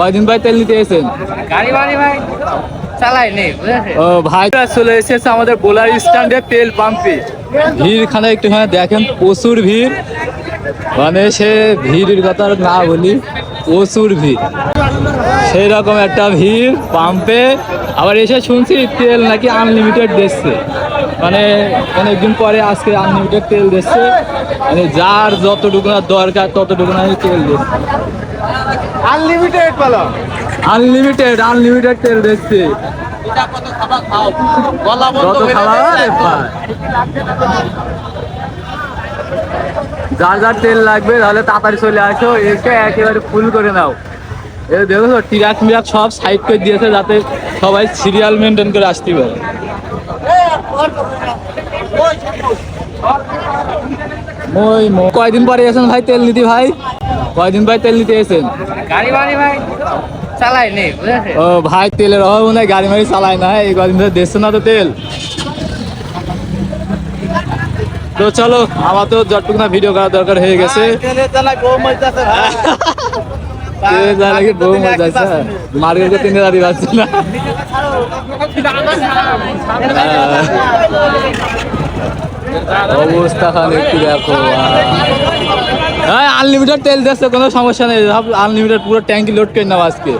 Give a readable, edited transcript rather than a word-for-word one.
কয়দিন ভাই তেল নিতে এসেছেন? গাড়ি বাড়ি ভাই চালাই নেই বুঝেছে। ও ভাই চলে এসেছে আমাদের বোলার স্ট্যান্ডে তেল পাম্পে। ভিড় খানে একটুখানি দেখেন, প্রচুর ভিড়। মানে সে ভিড়ের কথা না বলি, প্রচুর ভিড়। সেই রকম একটা ভিড় পাম্পে। আবার এসে শুনছি তেল নাকি আনলিমিটেড দিচ্ছে, মানে অনেকদিন পরে আজকে আনলিমিটেড তেল দিচ্ছে। মানে যার যতটুকু না দরকার ততটুকু না তেল দিচ্ছে। আনলিমিটেড বলো, আনলিমিটেড আনলিমিটেড তেল দিচ্ছে। যত খাওয়া যার যার তেল লাগবে তাহলে তাড়াতাড়ি চলে আসো, এসে একেবারে ফুল করে নাও। এই দেখো ট্রাক মিরাক সব সাইড করে দিয়েছে যাতে সবাই সিরিয়াল মেনটেন করে আসতে পারে। কয়দিন পরে এসেছেন ভাই তেল নিতে? ভাই কয়দিন ভাই তেল নিতে এসেছেন? গাড়ি বাড়ি ভাই চালাই নেই বুঝেছে। ও ভাই তেলের অভাব মনে হয় গাড়ি মাড়ি চালায় না, এই কদিন ধরে দিচ্ছে না তো তেল। তো চলো, আমার তো যতটুকু না ভিডিও করার দরকার হয়ে গেছে। মার্কেটে 3000 বাজছে না। অবস্থা খান একটু দেখো। হ্যাঁ আনলিমিটেড তেল দিচ্ছে, কোনো সমস্যা নেই। আনলিমিটেড পুরো ট্যাঙ্কি লোড করে নাও আজকে।